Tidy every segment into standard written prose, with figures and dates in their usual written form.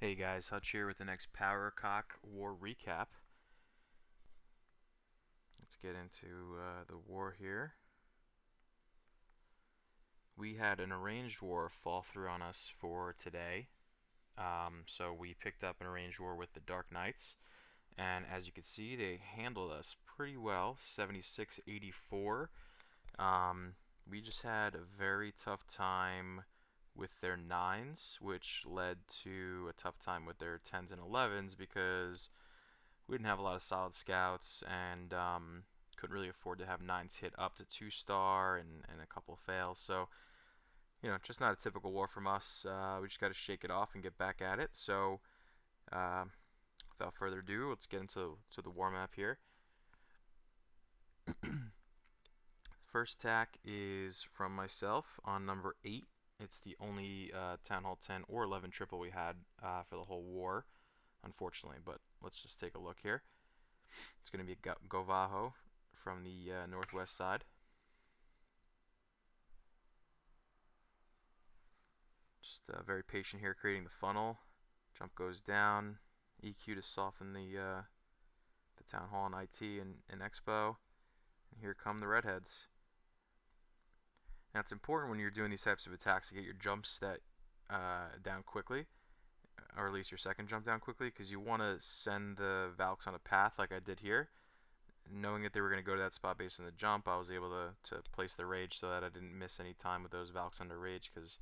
Hey guys, Hutch here with the next Power CoC War recap. Let's get into the war here. We had an arranged war fall through on us for today. So we picked up an arranged war with the TheDarkKnights, and as you can see, they handled us pretty well, 76-84. We just had a very tough time with their 9s, which led to a tough time with their 10s and 11s because we didn't have a lot of solid scouts and couldn't really afford to have 9s hit up to 2-star and a couple fails. So, just not a typical war from us. We just got to shake it off and get back at it. So, uh, without further ado, let's get into the war map here. First attack is from myself on number 8. It's the only Town Hall 10 or 11 triple we had for the whole war, unfortunately. But let's just take a look here. It's going to be a Govaho from the northwest side. Just very patient here, creating the funnel. Jump goes down. EQ to soften the Town Hall and IT and Expo. And here come the redheads. Now it's important when you're doing these types of attacks to get your jump set down quickly, or at least your second jump down quickly, because you want to send the Valks on a path like I did here. Knowing that they were going to go to that spot based on the jump, I was able to place the rage so that I didn't miss any time with those Valks under rage, because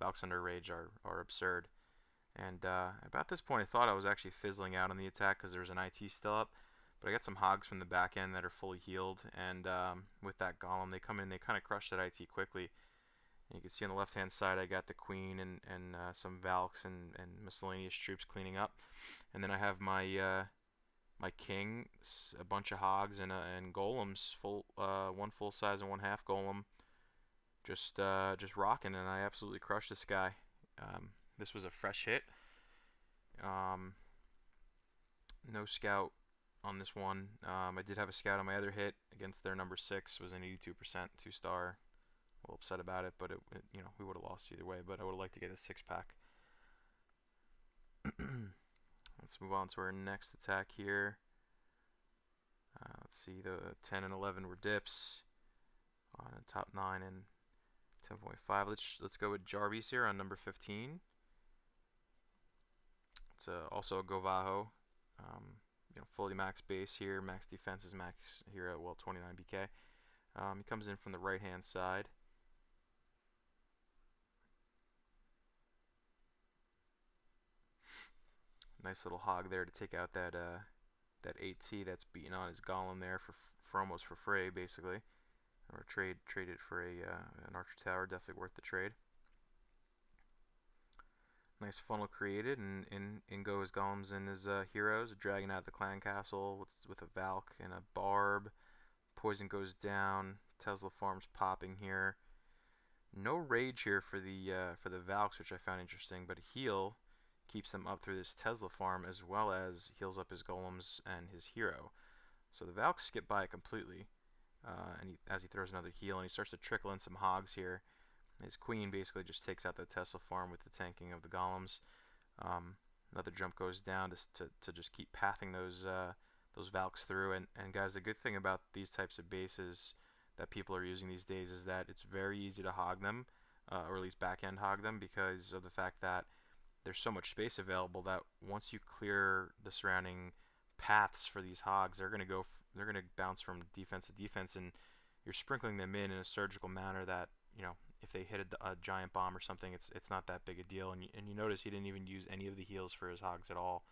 Valks under rage are absurd. And about this point, I thought I was actually fizzling out on the attack because there was an IT still up. But I got some Hogs from the back end that are fully healed, and with that Golem, they come in, they kind of crush that IT quickly. And you can see on the left-hand side, I got the Queen and some Valks and miscellaneous troops cleaning up. And then I have my King, a bunch of Hogs and Golems, one full size and one half Golem, just rocking, and I absolutely crushed this guy. This was a fresh hit. No scout on this one. I did have a scout on my other hit against their number 6. It was an 82% 2-star. A little upset about it, but we would have lost either way. But I would have liked to get a 6-pack. Let's move on to our next attack here. Let's see, the 10 and 11 were dips on top 9 and 10.5. Let's go with Jarvis here on number 15. It's also a Govaho. Fully max base here, max defense is max here at 29 BK. He comes in from the right hand side. Nice little hog there to take out that 8T that's beating on his golem there for almost for free, basically. Or trade it for an archer tower, definitely worth the trade. Nice funnel created, and in go his golems and his heroes, dragging out the clan castle with a Valk and a Barb. Poison goes down. Tesla farms popping here. No rage here for the Valks, which I found interesting, but a heal keeps them up through this Tesla farm, as well as heals up his golems and his hero. So the Valks skip by it completely, as he throws another heal, and he starts to trickle in some Hogs here. His Queen basically just takes out the Tesla farm with the tanking of the golems. Another jump goes down to just keep pathing those Valks through. And guys, the good thing about these types of bases that people are using these days is that it's very easy to hog them, or at least back-end hog them, because of the fact that there's so much space available that once you clear the surrounding paths for these Hogs, they're gonna bounce from defense to defense, and you're sprinkling them in a surgical manner that if they hit a giant bomb or something, it's not that big a deal. And you notice he didn't even use any of the heals for his Hogs at all,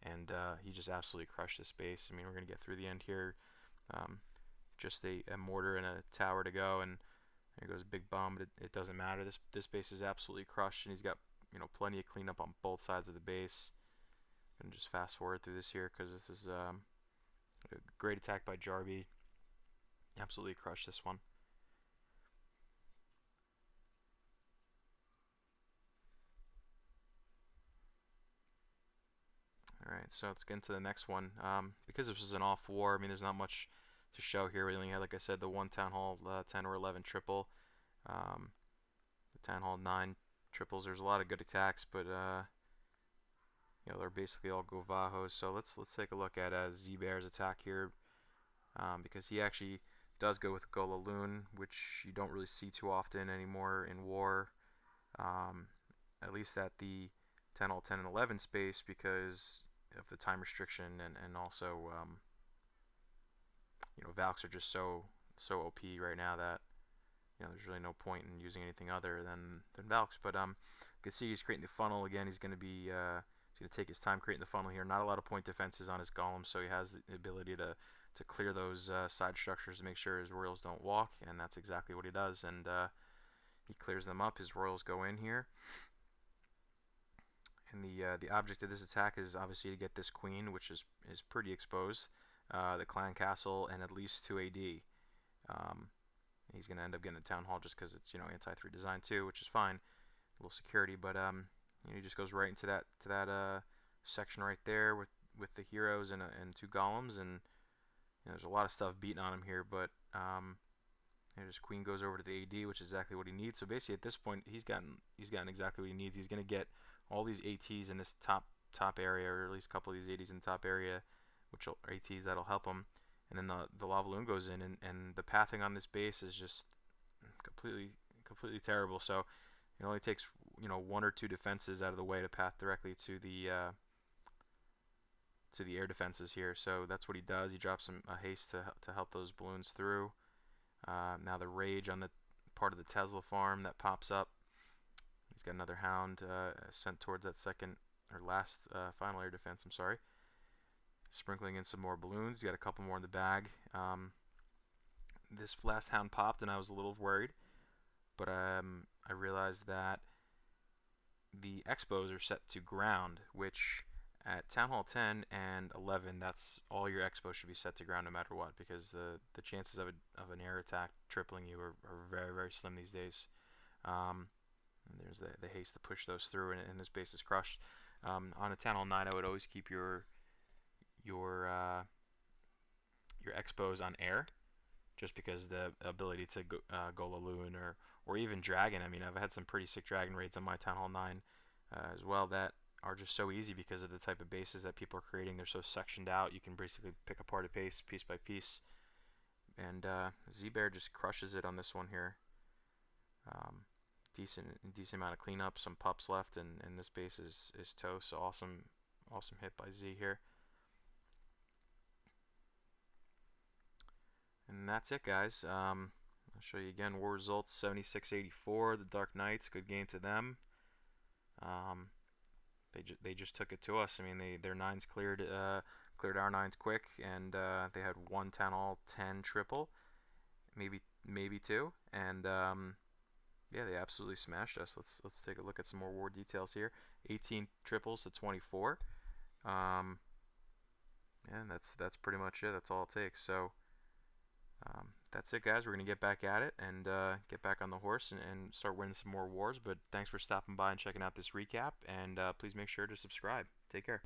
and he just absolutely crushed this base. I mean, we're gonna get through the end here. Just a mortar and a tower to go, and there goes a big bomb, but it doesn't matter. This base is absolutely crushed, and he's got plenty of cleanup on both sides of the base. I'm gonna just fast forward through this here because this is a great attack by Jarby. Absolutely crushed this one. Alright, so let's get into the next one. Because this is an off war, I mean, there's not much to show here. We only had, like I said, the one Town Hall 10 or 11 triple. The Town Hall 9 triples. There's a lot of good attacks, but they're basically all Govahos. So let's take a look at Z-Bear's attack here, because he actually does go with Golaloon, which you don't really see too often anymore in war, um, at least at the 10, 10, and 11 space, because of the time restriction, and also Valks are just so OP right now that there's really no point in using anything other than Valks. But you can see he's creating the funnel again. He's going to be he's going to take his time creating the funnel here. Not a lot of point defenses on his golems, so he has the ability to clear those side structures to make sure his royals don't walk, and that's exactly what he does. And he clears them up. His royals go in here. And the object of this attack is obviously to get this queen, which is pretty exposed, the clan castle, and at least 2 AD. He's going to end up getting the town hall just because it's anti-3 design too, which is fine, a little security. But he just goes right into that section right there with the heroes and 2 golems, and there's a lot of stuff beating on him here. But his queen goes over to the AD, which is exactly what he needs. So basically, at this point, he's gotten exactly what he needs. He's going to get all these ATs in this top area, or at least a couple of these ADs in the top area, which will ATs that'll help him. And then the lava loon goes in, and the pathing on this base is just completely terrible. So it only takes 1 or 2 defenses out of the way to path directly to the air defenses here. So that's what he does. He drops a haste to help those balloons through. Now the rage on the part of the Tesla farm that pops up. He's got another hound sent towards that second or last final air defense. I'm sorry. Sprinkling in some more balloons. He's got a couple more in the bag. This last hound popped, and I was a little worried, but I realized that the expos are set to ground, which at Town Hall 10 and 11, that's all your expos should be set to ground no matter what, because the chances of an air attack tripling you are very, very slim these days. And there's the haste to push those through, and this base is crushed. On a Town Hall 9, I would always keep your expos on air, just because the ability to go Laloon or even Dragon. I mean, I've had some pretty sick Dragon raids on my Town Hall 9 as well that are just so easy because of the type of bases that people are creating. They're so sectioned out. You can basically pick apart a base piece by piece. And Z-Bear just crushes it on this one here. Decent amount of cleanup, some pups left, and this base is toast. So awesome hit by Z here. And that's it, guys. I'll show you again war results. 76-84, the TheDarkKnights. Good game to them. They just took it to us. I mean, their 9s cleared our 9s quick, and they had 1 Town Hall 10 triple, maybe 2, and yeah, they absolutely smashed us. Let's take a look at some more war details here. 18 triples to 24. And that's pretty much it. That's all it takes. So that's it, guys. We're going to get back at it and get back on the horse and start winning some more wars. But thanks for stopping by and checking out this recap. And please make sure to subscribe. Take care.